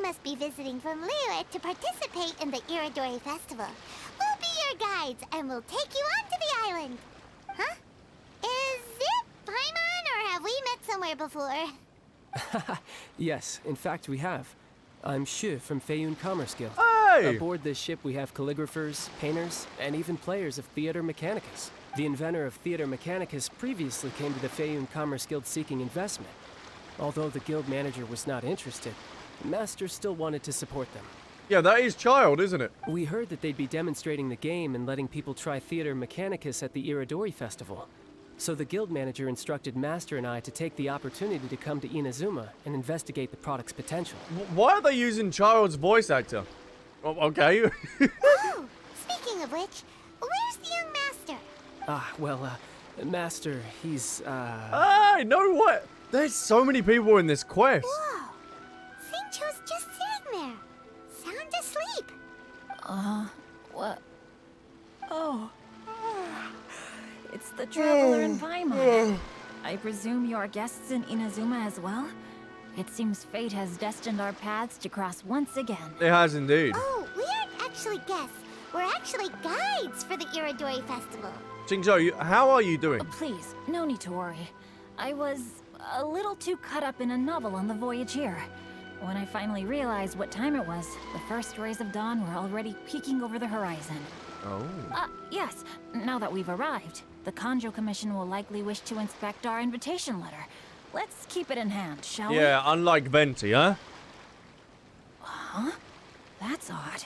must be visiting from Liyue to participate in the Irodori Festival. We'll be your guides, and we'll take you onto the island. Huh? Is it Paimon, or have we met somewhere before? Yes, in fact we have. I'm Shu from Feiyun Commerce Guild. Hey! Aboard this ship we have calligraphers, painters, and even players of Theater Mechanicus. The inventor of Theater Mechanicus previously came to the Feiyun Commerce Guild seeking investment. Although the guild manager was not interested, Master still wanted to support them. Yeah, that is Child, isn't it? We heard that they'd be demonstrating the game and letting people try Theater Mechanicus at the Irodori Festival. So the guild manager instructed Master and I to take the opportunity to come to INAZUMA and investigate the product's potential. Why are they using Child's voice actor? Oh, okay. Oh, speaking of which, where's the young master? Master, he's, Hey, no way! There's so many people in this quest. Whoa! Xingqiu's just sitting there, sound asleep. What? Oh. It's the traveler in Paimon. I presume you are guests in INAZUMA as well? It seems fate has destined our paths to cross once again. It has indeed. Oh, we aren't actually guests. We're actually guides for the Irodori Festival. Xingqiu, how are you doing? Please, no need to worry. I was a little too caught up in a novel on the voyage here. When I finally realized what time it was, the first rays of dawn were already peeking over the horizon. Oh. Yes, now that we've arrived, the Kanjo Commission will likely wish to inspect our invitation letter. Let's keep it in hand, shall we? Yeah, unlike Venti, huh? Huh? That's odd.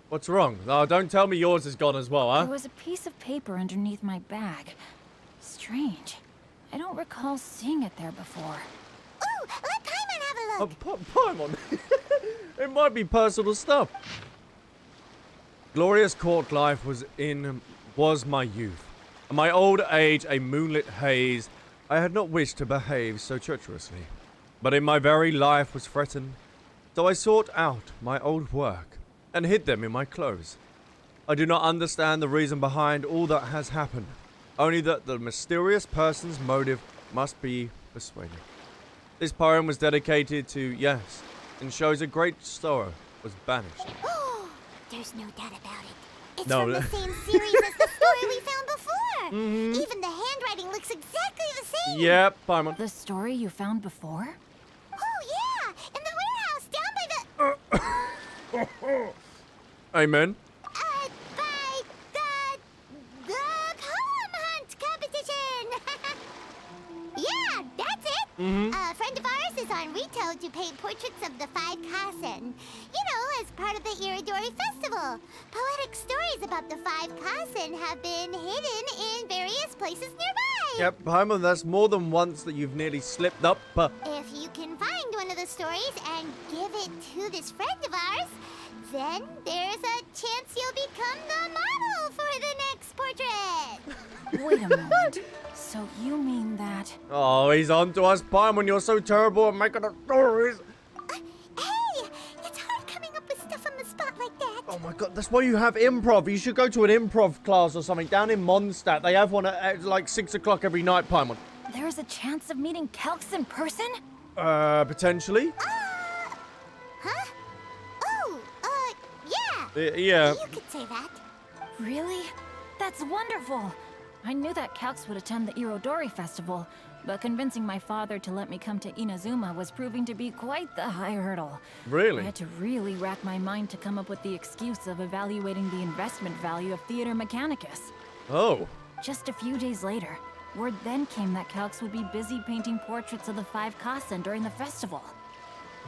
What's wrong? Oh, don't tell me yours is gone as well, huh? There was a piece of paper underneath my bag. Strange. I don't recall seeing it there before. Ooh, let Paimon have a look. Paimon. It might be personal stuff. Glorious court life was my youth. And my old age a moonlit haze. I had not wished to behave so treacherously. But in my very life was threatened. So I sought out my old work and hid them in my clothes. I do not understand the reason behind all that has happened. Only that the mysterious person's motive must be persuaded. This poem was dedicated to yes, and shows a great sorrow was banished. There's no doubt about it. It's No. from the same series as the story we found before. Even the handwriting looks exactly the same. Yep, Paimon. The story you found before? Oh yeah, in the warehouse down by the Amen. by the poem hunt competition. Yeah, that's it. A friend of ours is on Rito to paint portraits of the 5 Kasen. You know, as part of the Irodori Festival. Poetic stories about the 5 Kasen have been hidden in various places nearby. Yep, Paimon, that's more than once that you've nearly slipped up. If you can find one of the stories and give it to this friend of ours, then there's a chance you'll become the model for the next portrait. Wait a moment. So you mean that... Oh, he's on to us, Paimon. You're so terrible at making up stories. Hey, it's hard coming up with stuff on the spot like that. Oh my god, that's why you have improv. You should go to an improv class or something down in Mondstadt. They have one at like 6 o'clock every night, Paimon. There's a chance of meeting Calx in person? Potentially? Huh? Oh, yeah. Yeah. You could say that. Really? That's wonderful! I knew that Calx would attend the Irodori Festival, but convincing my father to let me come to INAZUMA was proving to be quite the high hurdle. Really? I had to really rack my mind to come up with the excuse of evaluating the investment value of Theater Mechanicus. Oh. Just a few days later, word then came that Calx would be busy painting portraits of the 5 Kasen during the festival.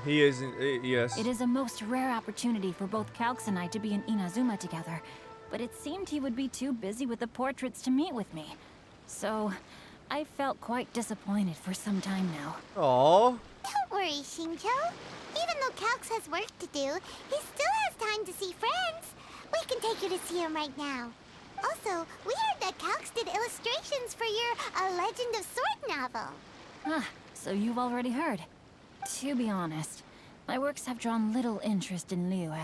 He is, yes. It is a most rare opportunity for both Calx and I to be in INAZUMA together, but it seemed he would be too busy with the portraits to meet with me. So, I felt quite disappointed for some time now. Aww. Don't worry, Xingqiu. Even though Calx has work to do, he still has time to see friends. We can take you to see him right now. Also, we heard that Calx did illustrations for your A Legend of Sword novel. Ah, so you've already heard. To be honest, my works have drawn little interest in Liyue.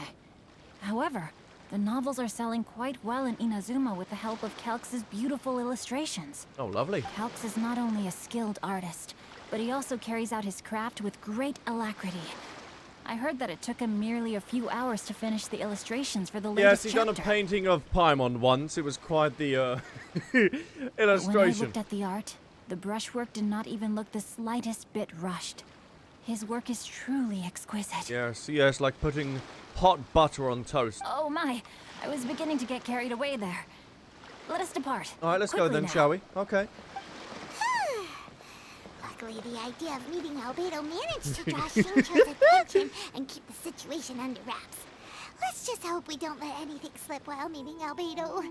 However, the novels are selling quite well in INAZUMA with the help of Calx's beautiful illustrations. Oh, lovely. Calx is not only a skilled artist, but he also carries out his craft with great alacrity. I heard that it took him merely a few hours to finish the illustrations for the Yes, latest he chapter. done a painting of Paimon once. It was quite the illustration. When I looked at the art, the brushwork did not even look the slightest bit rushed. His work is truly exquisite. Yes, yes, like putting hot butter on toast. Oh my, I was beginning to get carried away there. Let us depart. All right, let's go Quickly then, now. shall we? Okay. Luckily, the idea of meeting Albedo managed to draw Xingqiu's attention and keep the situation under wraps. Let's just hope we don't let anything slip while meeting Albedo.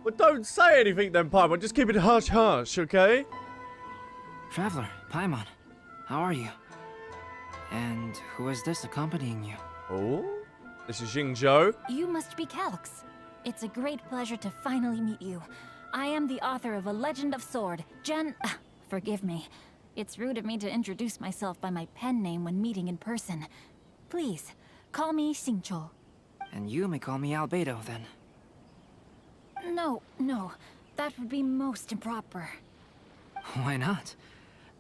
Well, don't say anything then, Paimon. Just keep it hush-hush, okay? Traveler, Paimon, how are you? And who is this accompanying you? Oh, this is Xingqiu. You must be Calx. It's a great pleasure to finally meet you. I am the author of A Legend of Sword, forgive me. It's rude of me to introduce myself by my pen name when meeting in person. Please, call me Xingqiu. And you may call me Albedo, then. No, that would be most improper. Why not?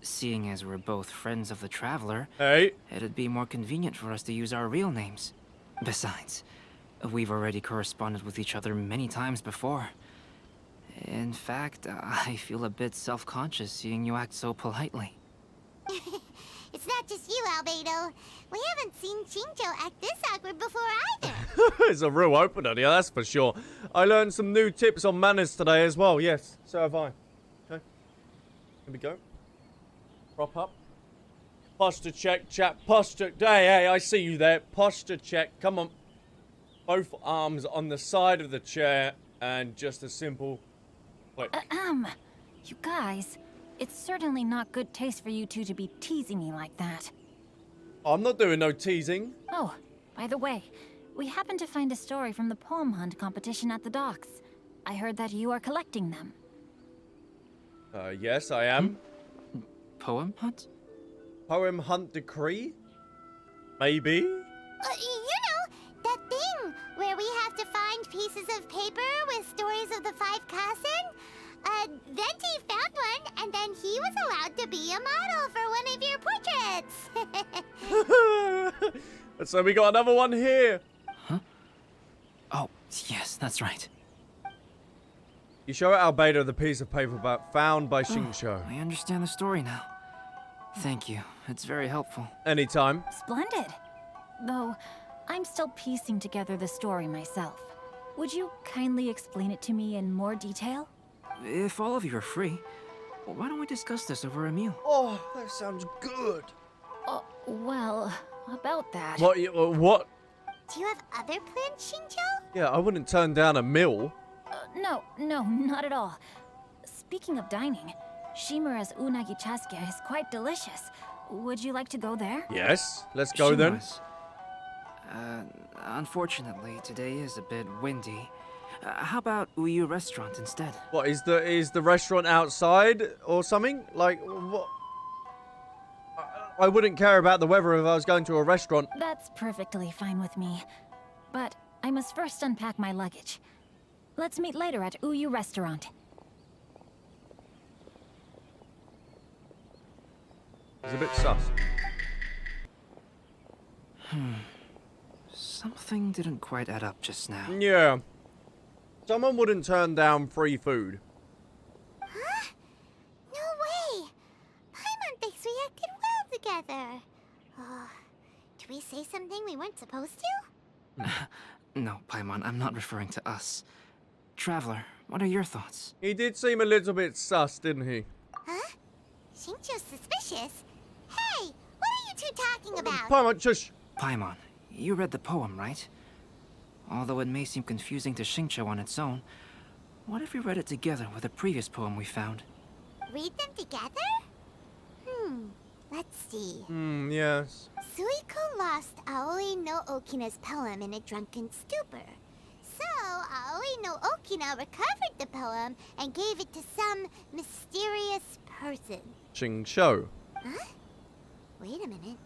Seeing as we're both friends of the Traveler, Hey. it'd be more convenient for us to use our real names. Besides, we've already corresponded with each other many times before. In fact, I feel a bit self-conscious seeing you act so politely. It's not just you, Albedo. We haven't seen Xingqiu act this awkward before either. It's a real opener, yeah, that's for sure. I learned some new tips on manners today as well. Yes, so have I. Okay. Here we go. Prop up. Posture check, chap. Posture. Hey, I see you there. Posture check. Come on. Both arms on the side of the chair and just a simple click. You guys, it's certainly not good taste for you two to be teasing me like that. I'm not doing no teasing. Oh, by the way, we happened to find a story from the poem hunt competition at the docks. I heard that you are collecting them. Yes, I am. Poem hunt? Poem hunt decree? Maybe? You know, that thing where we have to find pieces of paper with stories of the five Kassen? Venti found one, and then he was allowed to be a model for one of your portraits. So we got another one here. Huh? Oh, yes, that's right. You show Albedo the piece of paper found by Xingqiu. I understand the story now. Thank you. It's very helpful. Anytime. Splendid. Though, I'm still piecing together the story myself. Would you kindly explain it to me in more detail? If all of you are free, why don't we discuss this over a meal? Oh, that sounds good. Well, about that. What? What? Do you have other plans, Xingqiu? Yeah, I wouldn't turn down a meal. No, not at all. Speaking of dining, Shimura's unagi chasuke is quite delicious. Would you like to go there? Yes, let's go then. Shimura's. Unfortunately, today is a bit windy. How about Uyu Restaurant instead? What is the restaurant outside or something? Like what? I wouldn't care about the weather if I was going to a restaurant. That's perfectly fine with me. But I must first unpack my luggage. Let's meet later at Uyu Restaurant. It's a bit sus. Something didn't quite add up just now. Yeah. Someone wouldn't turn down free food. Huh? No way! Paimon thinks we acted well together. Did we say something we weren't supposed to? No, Paimon, I'm not referring to us. Traveler, what are your thoughts? He did seem a little bit sus, didn't he? Huh? Xingqiu's suspicious? Hey, what are you two talking about? Paimon, shush. Paimon, you read the poem, right? Although it may seem confusing to Xingqiu on its own, what if we read it together with a previous poem we found? Read them together? Let's see. Yes. Suiko lost Aoi no Okina's poem in a drunken stupor. So, Aoi no Okina recovered the poem and gave it to some mysterious person. Xingqiu. Huh? Wait a minute.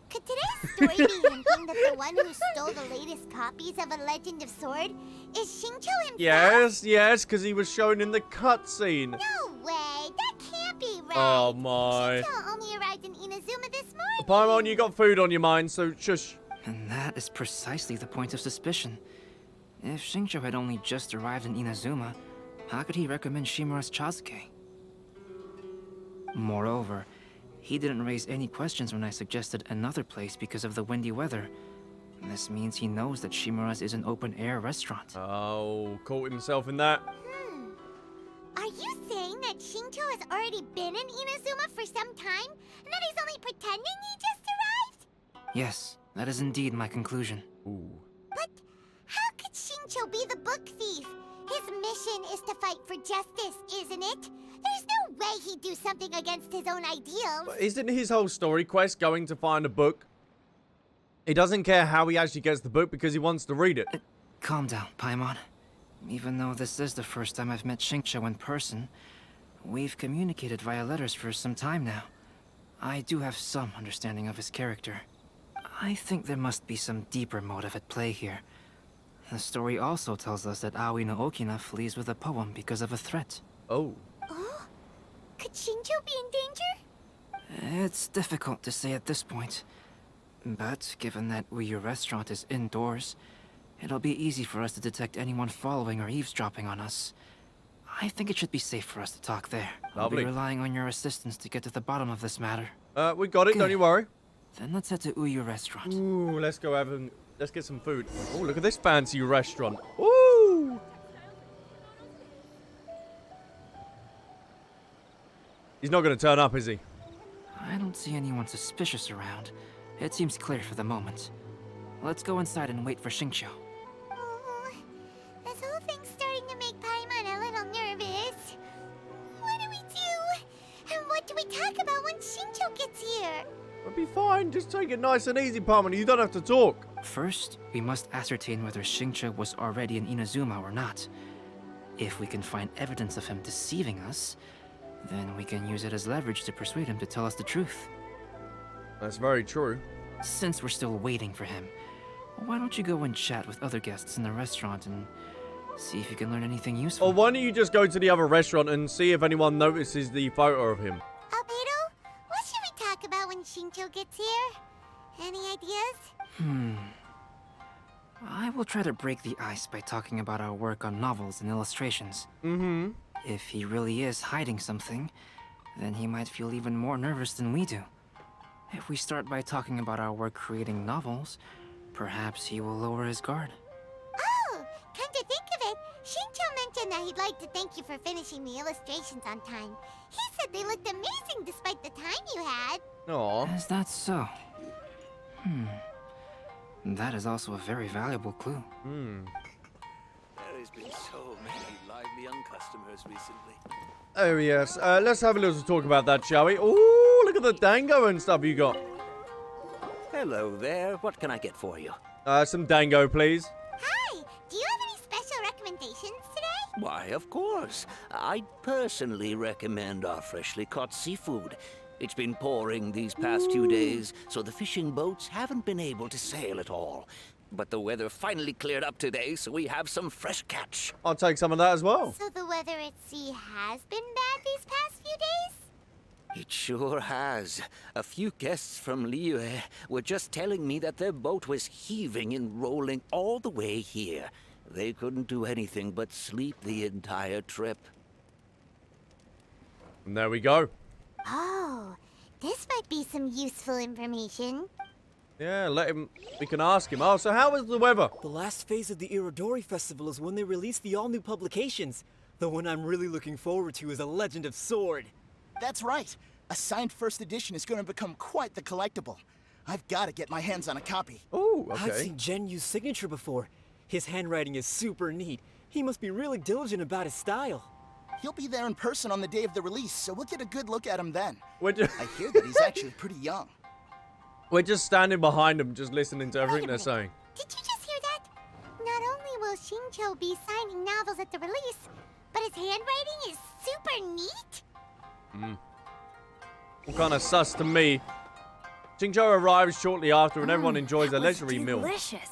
Could today's story be hinting that the one who stole the latest copies of A Legend of Sword is Xingqiu himself? Yes, because he was shown in the cutscene. No way! That can't be right! Oh my. Xingqiu only arrived in Inazuma this Paimon, you got food on your mind, so shush. And that is precisely the point of suspicion. If Xingqiu had only just arrived in Inazuma, how could he recommend Shimura's Chazuke? Moreover, he didn't raise any questions when I suggested another place because of the windy weather. This means he knows that Shimura's is an open-air restaurant. Oh, caught himself in that. Are you saying that Xingqiu has already been in Inazuma for some time, and that he's only pretending he just arrived? Yes, that is indeed my conclusion. Ooh. But how could Xingqiu be the book thief? His mission is to fight for justice, isn't it? There's no way he'd do something against his own ideals. But isn't his whole story quest going to find a book? He doesn't care how he actually gets the book because he wants to read it. Calm down, Paimon. Even though this is the first time I've met Xingqiu in person, we've communicated via letters for some time now. I do have some understanding of his character. I think there must be some deeper motive at play here. The story also tells us that Aoi no Okina flees with a poem because of a threat. Oh. Oh? Could Xingqiu be in danger? It's difficult to say at this point. But given that Uyu Restaurant is indoors, it'll be easy for us to detect anyone following or eavesdropping on us. I think it should be safe for us to talk there. I'll Lovely. be relying on your assistance to get to the bottom of this matter. We got it, don't you worry. Then let's head to Uyu Restaurant. Ooh, let's go let's get some food. Oh, look at this fancy restaurant. Ooh! He's not going to turn up, is he? I don't see anyone suspicious around. It seems clear for the moment. Let's go inside and wait for Xingqiu. Oh, this whole thing's starting to make Paimon a little nervous. What do we do? And what do we talk about when Xingqiu gets here? We'll be fine. Just take it nice and easy, Paimon. You don't have to talk. First, we must ascertain whether Xingqiu was already in Inazuma or not. If we can find evidence of him deceiving us, then we can use it as leverage to persuade him to tell us the truth. That's very true. Since we're still waiting for him, why don't you go and chat with other guests in the restaurant and see if you can learn anything useful? Or why don't you just go to the other restaurant and see if anyone notices the photo of him? Albedo, what should we talk about when Xingqiu gets here? Any ideas? I will try to break the ice by talking about our work on novels and illustrations. Mm-hmm. If he really is hiding something, then he might feel even more nervous than we do. If we start by talking about our work creating novels, perhaps he will lower his guard. Oh, come to think of it, Xingqiu mentioned that he'd like to thank you for finishing the illustrations on time. He said they looked amazing despite the time you had. Aw. Is that so? That is also a very valuable clue. There has been so many lively young customers recently. Oh, yes. Let's have a little talk about that, shall we? Ooh, look at the dango and stuff you got. Hello there. What can I get for you? Some dango, please. Hi, do you have any special recommendations today? Why, of course. I'd personally recommend our freshly caught seafood. It's been pouring these past few days, so the fishing boats haven't been able to sail at all. But the weather finally cleared up today, so we have some fresh catch. I'll take some of that as well. So the weather at sea has been bad these past few days? It sure has. A few guests from Liyue were just telling me that their boat was heaving and rolling all the way here. They couldn't do anything but sleep the entire trip. And there we go. Oh, this might be some useful information. Yeah, we can ask him. Oh, so how was the weather? The last phase of the Irodori Festival is when they release the all-new publications. The one I'm really looking forward to is A Legend of Sword. That's right. A signed first edition is going to become quite the collectible. I've got to get my hands on a copy. Oh, I've okay. seen Genyu's signature before. His handwriting is super neat. He must be really diligent about his style. He'll be there in person on the day of the release, so we'll get a good look at him then. We're just, I hear that he's actually pretty young. we're just standing behind him, just listening to everything they're Wait a minute. saying. Did you just hear that? Not only will Xingqiu be signing novels at the release, but his handwriting is super neat? All kind of sus to me. Xingqiu arrives shortly after and everyone enjoys a That was leisurely meal. delicious.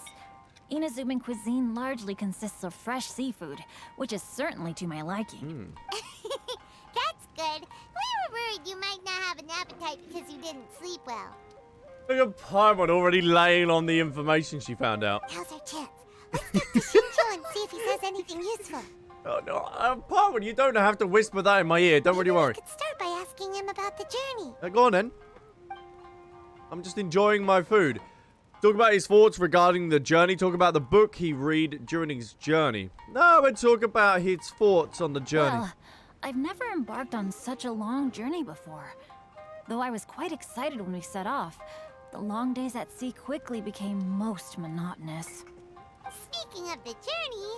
Inazuman cuisine largely consists of fresh seafood, which is certainly to my liking. That's good. We were worried you might not have an appetite because you didn't sleep well. Look at Paimon already laying on the information she found out. Now's our chance. Let's talk to Shinjo and see if he says anything useful. Oh, no, Paimon, you don't have to whisper that in my ear. Don't really worry. We could start by asking him about the journey. Go on then. I'm just enjoying my food. Talk about his thoughts regarding the journey. Talk about the book he read during his journey. No, we'll talk about his thoughts on the journey. Well, I've never embarked on such a long journey before. Though I was quite excited when we set off, the long days at sea quickly became most monotonous. Speaking of the journey,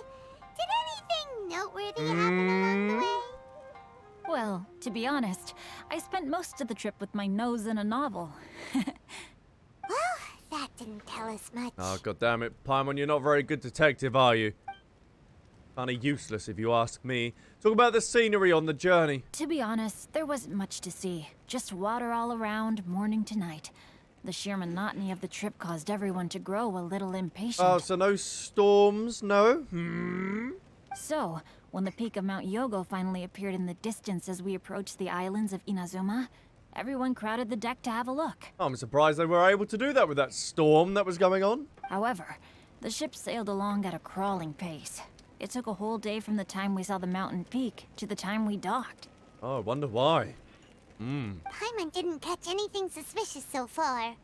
did anything noteworthy happen along the way? Well, to be honest, I spent most of the trip with my nose in a novel. Well, that didn't tell us much. Oh, god damn it. Paimon, you're not a very good detective, are you? Kinda useless, if you ask me. Talk about the scenery on the journey. To be honest, there wasn't much to see. Just water all around, morning to night. The sheer monotony of the trip caused everyone to grow a little impatient. Oh, so no storms, no? So, when the peak of Mount Yogo finally appeared in the distance as we approached the islands of Inazuma, everyone crowded the deck to have a look. I'm surprised they were able to do that with that storm that was going on. However, the ship sailed along at a crawling pace. It took a whole day from the time we saw the mountain peak to the time we docked. Oh, I wonder why. Paimon didn't catch anything suspicious so far.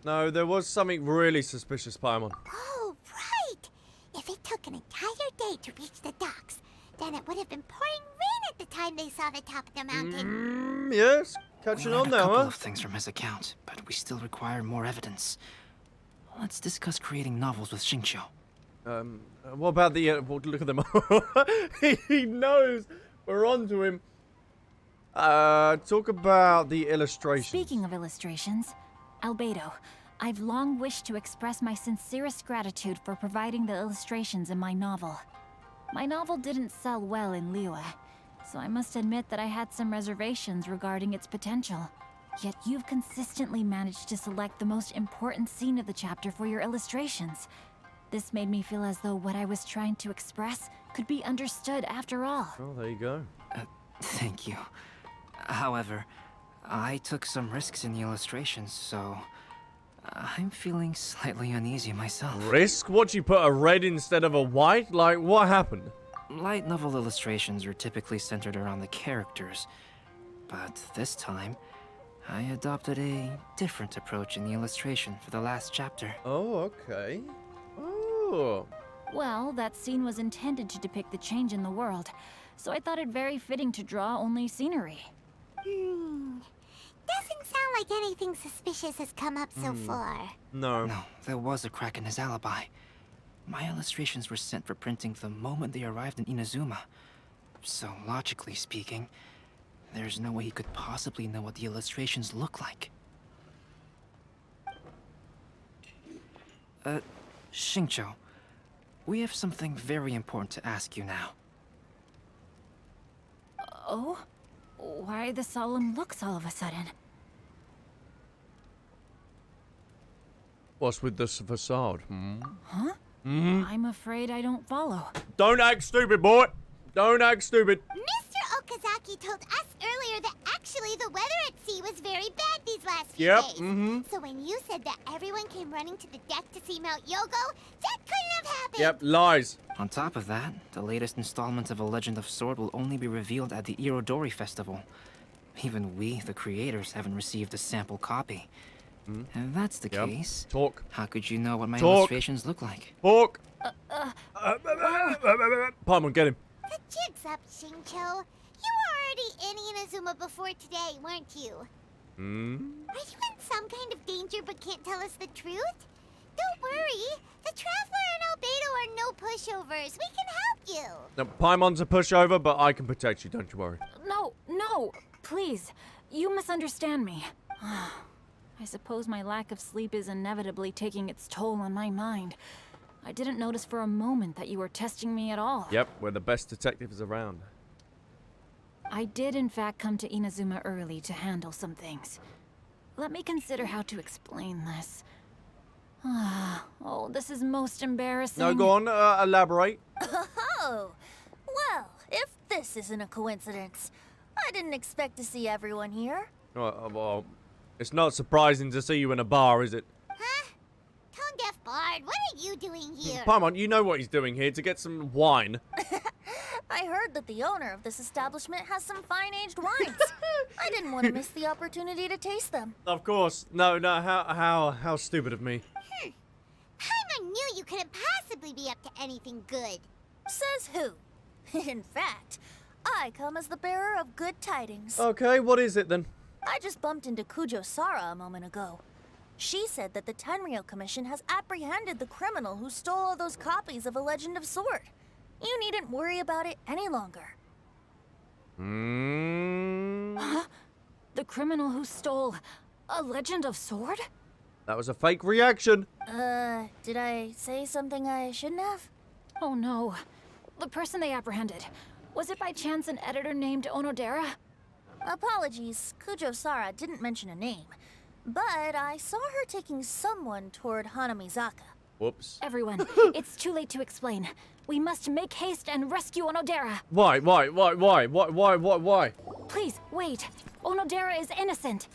No, there was something really suspicious, Paimon. Oh, right! If it took an entire day to reach the docks, then it would have been pouring rain at the time they saw the top of the mountain. Yes, catching We on learned a now, couple huh? of things from his account, but we still require more evidence. Let's discuss creating novels with Xingqiu. What about the, well, look at them. He knows we're onto him. Talk about the illustrations. Speaking of illustrations, Albedo, I've long wished to express my sincerest gratitude for providing the illustrations in my novel. My novel didn't sell well in Liyue, so I must admit that I had some reservations regarding its potential. Yet you've consistently managed to select the most important scene of the chapter for your illustrations. This made me feel as though what I was trying to express could be understood after all. Oh, there you go. Thank you. However, I took some risks in the illustrations, so I'm feeling slightly uneasy myself. Risk? What, you put a red instead of a white? Like, what happened? Light novel illustrations are typically centered around the characters, but this time, I adopted a different approach in the illustration for the last chapter. Oh, okay. Oh. Well, that scene was intended to depict the change in the world, so I thought it very fitting to draw only scenery. Doesn't sound like anything suspicious has come up so far. No. No, there was a crack in his alibi. My illustrations were sent for printing the moment they arrived in Inazuma. So, logically speaking, there's no way he could possibly know what the illustrations look like. Xingqiu, we have something very important to ask you now. Oh? Why the solemn looks all of a sudden? What's with this facade? Huh? I'm afraid I don't follow. Don't act stupid, boy! Don't act stupid. Mr. Okazaki told us earlier that actually the weather at sea was very bad these last few Yep, days. So when you said that everyone came running to the deck to see Mount Yogo, that couldn't have happened. Yep, lies. On top of that, the latest installment of A Legend of Sword will only be revealed at the Irodori Festival. Even we, the creators, haven't received a sample copy. If that's the case, Talk. how could you know what my Talk. illustrations look like? Talk. Paimon, get him. The jig's up, Xingqiu. You were already in Inazuma before today, weren't you? Are you in some kind of danger but can't tell us the truth? Don't worry. The Traveler and Albedo are no pushovers. We can help you. Now, Paimon's a pushover, but I can protect you, don't you worry. No, please. You misunderstand me. I suppose my lack of sleep is inevitably taking its toll on my mind. I didn't notice for a moment that you were testing me at all. Yep, we're the best detectives around. I did in fact come to Inazuma early to handle some things. Let me consider how to explain this. Oh, this is most embarrassing. No, go on, elaborate. Oh, well, if this isn't a coincidence, I didn't expect to see everyone here. Well, It's not surprising to see you in a bar, is it? Huh? Tone deaf bard, what are you doing here? Paimon, you know what he's doing here, to get some wine. I heard that the owner of this establishment has some fine-aged wines. I didn't want to miss the opportunity to taste them. Of course. No, how stupid of me. Paimon knew you couldn't possibly be up to anything good. Says who? In fact, I come as the bearer of good tidings. Okay, what is it then? I just bumped into Kujo Sara a moment ago. She said that the Tenryou Commission has apprehended the criminal who stole all those copies of A Legend of Sword. You needn't worry about it any longer. Huh? The criminal who stole A Legend of Sword? That was a fake reaction. Did I say something I shouldn't have? Oh no. The person they apprehended. Was it by chance an editor named Onodera? Apologies, Kujo Sara didn't mention a name. But I saw her taking someone toward Hanamizaka. Whoops. Everyone, it's too late to explain. We must make haste and rescue Onodera. Why? Please, wait. Onodera is innocent.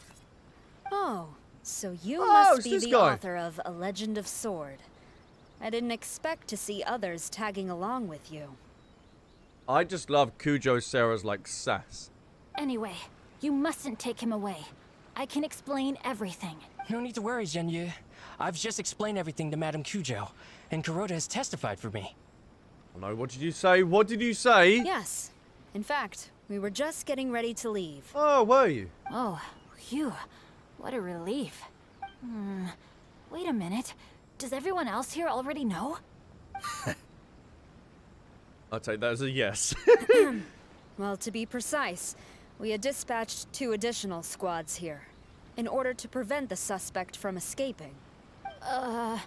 Oh, so you Oh, must it's be this the guy. author of A Legend of Sword. I didn't expect to see others tagging along with you. I just love Kujo Sara's, like, sass. Anyway, you mustn't take him away. I can explain everything. No need to worry, Genyu. I've just explained everything to Madame Kujo, and Kuroda has testified for me. No, what did you say? What did you say? Yes. In fact, we were just getting ready to leave. Oh, were you? Oh, phew. What a relief. Wait a minute. Does everyone else here already know? I'll take that as a yes. Well, to be precise, we had dispatched 2 additional squads here, in order to prevent the suspect from escaping. Shinjo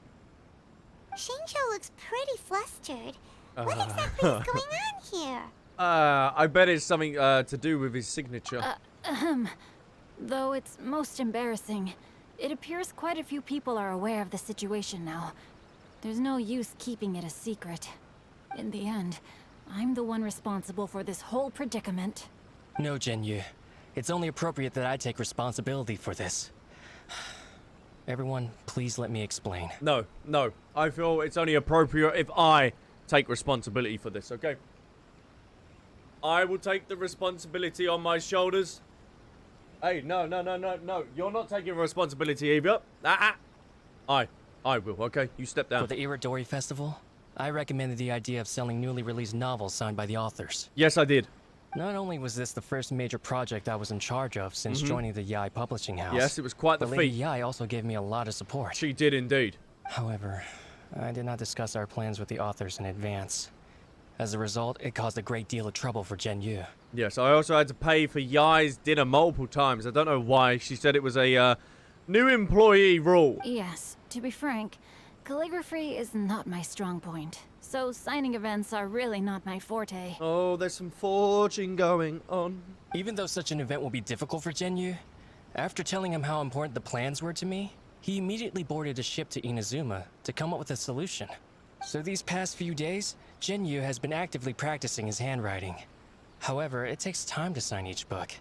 looks pretty flustered. What exactly is going on here? I bet it's something to do with his signature. Though it's most embarrassing. It appears quite a few people are aware of the situation now. There's no use keeping it a secret. In the end, I'm the one responsible for this whole predicament. No, Genyu. It's only appropriate that I take responsibility for this. Everyone, please let me explain. No. I feel it's only appropriate if I take responsibility for this, okay? I will take the responsibility on my shoulders. Hey, no. You're not taking responsibility either. I will, okay? You step down. For the Irodori Festival, I recommended the idea of selling newly released novels signed by the authors. Yes, I did. Not only was this the first major project I was in charge of since joining the Yai publishing house. Yes, it was quite the but Lady feat. Yai also gave me a lot of support. She did indeed. However, I did not discuss our plans with the authors in advance. As a result, it caused a great deal of trouble for Genyu. Yes, I also had to pay for Yai's dinner multiple times. I don't know why. She said it was a new employee rule. Yes, to be frank, calligraphy is not my strong point. So signing events are really not my forte. Oh, there's some forging going on. Even though such an event will be difficult for Genyu, after telling him how important the plans were to me, he immediately boarded a ship to Inazuma to come up with a solution. So these past few days, Genyu has been actively practicing his handwriting. However, it takes time to sign each book,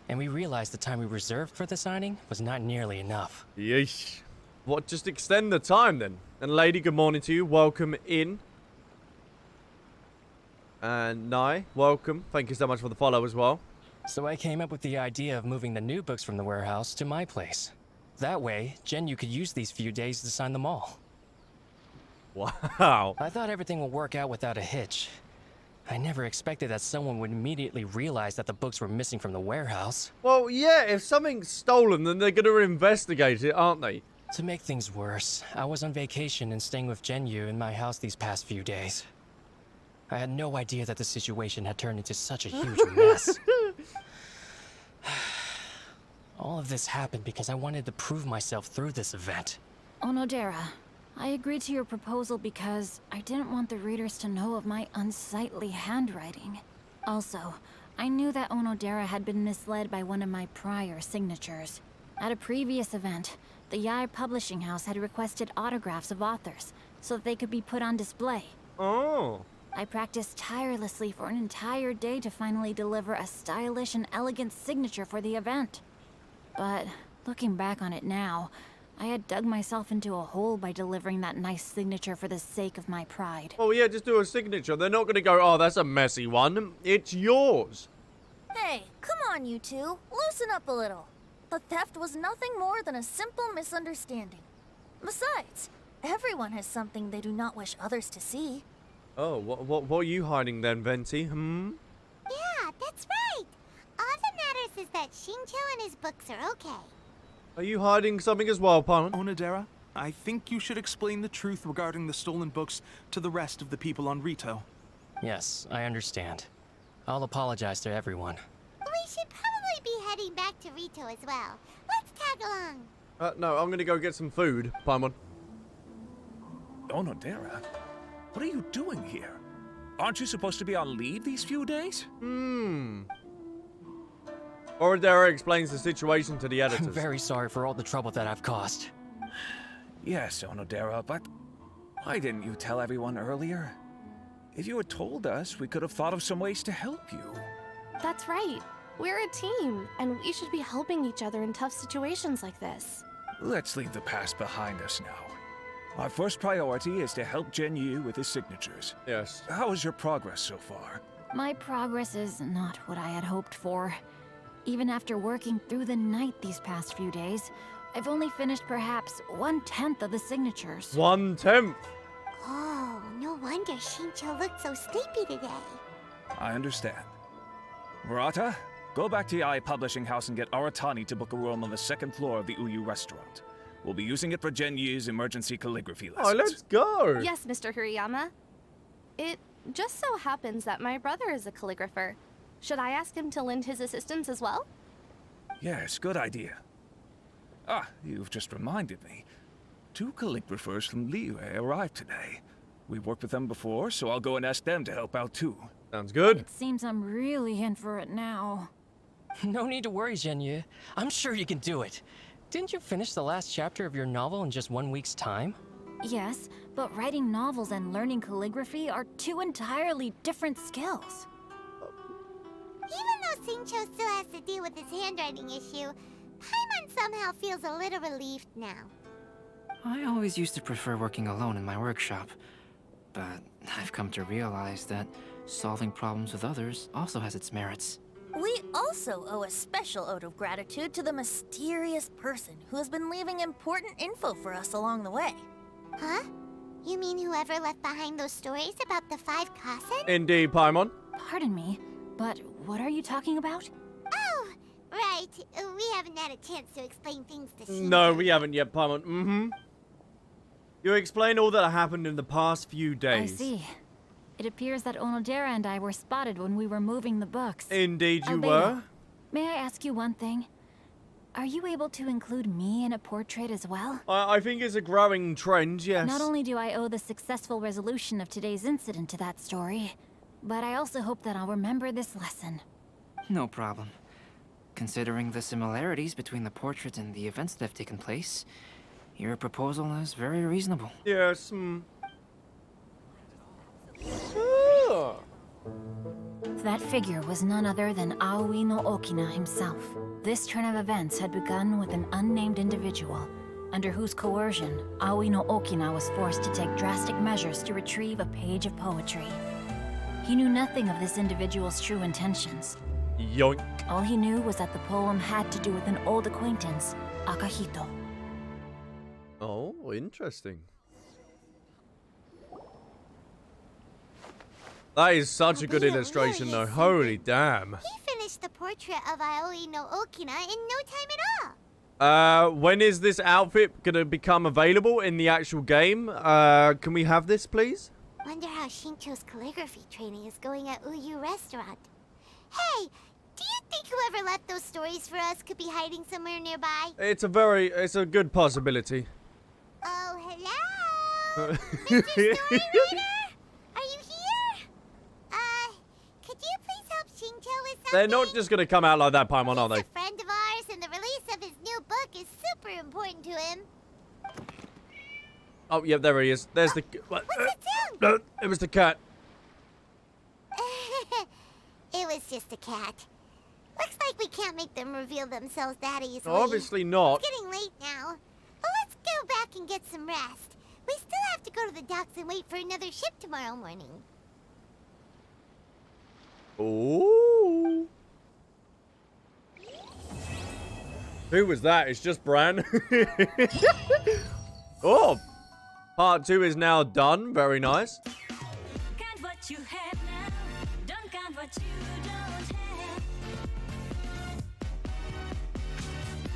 and we realized the time we reserved for the signing was not nearly enough. Yeesh. What, just extend the time then? And lady, good morning to you. Welcome in. And Nai, welcome. Thank you so much for the follow as well. So I came up with the idea of moving the new books from the warehouse to my place. That way, Genyu could use these few days to sign them all. Wow. I thought everything would work out without a hitch. I never expected that someone would immediately realize that the books were missing from the warehouse. Well, yeah, if something's stolen, then they're going to investigate it, aren't they? To make things worse, I was on vacation and staying with Genyu in my house these past few days. I had no idea that the situation had turned into such a huge mess. All of this happened because I wanted to prove myself through this event. Onodera, I agreed to your proposal because I didn't want the readers to know of my unsightly handwriting. Also, I knew that Onodera had been misled by one of my prior signatures. At a previous event, the Yai publishing house had requested autographs of authors so that they could be put on display. Oh. I practiced tirelessly for an entire day to finally deliver a stylish and elegant signature for the event. But Looking back on it now, I had dug myself into a hole by delivering that nice signature for the sake of my pride. Oh yeah, just do a signature. They're not gonna go, oh, that's a messy one. It's yours. Hey, come on, you two. Loosen up a little. The theft was nothing more than a simple misunderstanding. Besides, everyone has something they do not wish others to see. Oh, what are you hiding then, Venti? Yeah, that's right. All that matters is that Shincho and his books are okay. Are you hiding something as well, Paimon? Onodera, I think you should explain the truth regarding the stolen books to the rest of the people on Rito. Yes, I understand. I'll apologize to everyone. We should probably be heading back to Rito as well. Let's tag along. No, I'm gonna go get some food, Paimon. Onodera, what are you doing here? Aren't you supposed to be on leave these few days? Orodera explains the situation to the editors. I'm very sorry for all the trouble that I've caused. Yes, Onodera, but why didn't you tell everyone earlier? If you had told us, we could have thought of some ways to help you. That's right. We're a team, and we should be helping each other in tough situations like this. Let's leave the past behind us now. Our first priority is to help Genyu with his signatures. Yes. How is your progress so far? My progress is not what I had hoped for. Even after working through the night these past few days, I've only finished perhaps 1/10 of the signatures. 1/10? Oh, no wonder Shincho looked so sleepy today. I understand. Murata, go back to Yae Publishing House and get Aratani to book a room on the second floor of the Uyu restaurant. We'll be using it for Genyu's emergency calligraphy lessons. Oh, let's go! Yes, Mr. Hirayama. It just so happens that my brother is a calligrapher. Should I ask him to lend his assistance as well? Yes, good idea. Ah, you've just reminded me. 2 calligraphers from Liyue arrived today. We've worked with them before, so I'll go and ask them to help out too. Sounds good. It seems I'm really in for it now. No need to worry, Genyu. I'm sure you can do it. Didn't you finish the last chapter of your novel in just 1 week's time? Yes, but writing novels and learning calligraphy are 2 entirely different skills. Even though Shincho still has to deal with his handwriting issue, Paimon somehow feels a little relieved now. I always used to prefer working alone in my workshop, but I've come to realize that solving problems with others also has its merits. We also owe a special ode of gratitude to the mysterious person who has been leaving important info for us along the way. Huh? You mean whoever left behind those stories about the 5 Kasen? Indeed, Paimon. Pardon me, but what are you talking about? Oh, right. We haven't had a chance to explain things to Shincho. No, we haven't yet, Paimon. You explained all that happened in the past few days. I see. It appears that Onodera and I were spotted when we were moving the books. Indeed you Albedo, were. May I ask you one thing? Are you able to include me in a portrait as well? I think it's a growing trend, yes. Not only do I owe the successful resolution of today's incident to that story, but I also hope that I'll remember this lesson. No problem. Considering the similarities between the portrait and the events that have taken place, your proposal is very reasonable. Yes, That figure was none other than Aoi no Okina himself. This turn of events had begun with an unnamed individual, under whose coercion, Aoi no Okina was forced to take drastic measures to retrieve a page of poetry. He knew nothing of this individual's true intentions. Yoink. All he knew was that the poem had to do with an old acquaintance, Akahito. Oh, interesting. That is such a good illustration, though. Holy damn. He finished the portrait of Aoi no Okina in no time at all. When is this outfit gonna become available in the actual game? Can we have this, please? Wonder how Shincho's calligraphy training is going at Uyu Restaurant. Hey, do you think whoever left those stories for us could be hiding somewhere nearby? It's a good possibility. Oh, hello? Mr. Storywriter? Are you here? Could you please help Shincho with something? They're not just gonna come out like that, Paimon, are they? He's a friend of ours, and the release of his new book is super important to him. Oh, yeah, there he is. There's the... What's it doing? It was the cat. It was just a cat. Looks like we can't make them reveal themselves that easily. Obviously not. It's getting late now. But let's go back and get some rest. We still have to go to the docks and wait for another ship tomorrow morning. Ooh. Who was that? It's just Bran. Oh. Part 2 is now done. Very nice. Count what you have now. Don't count what you don't have.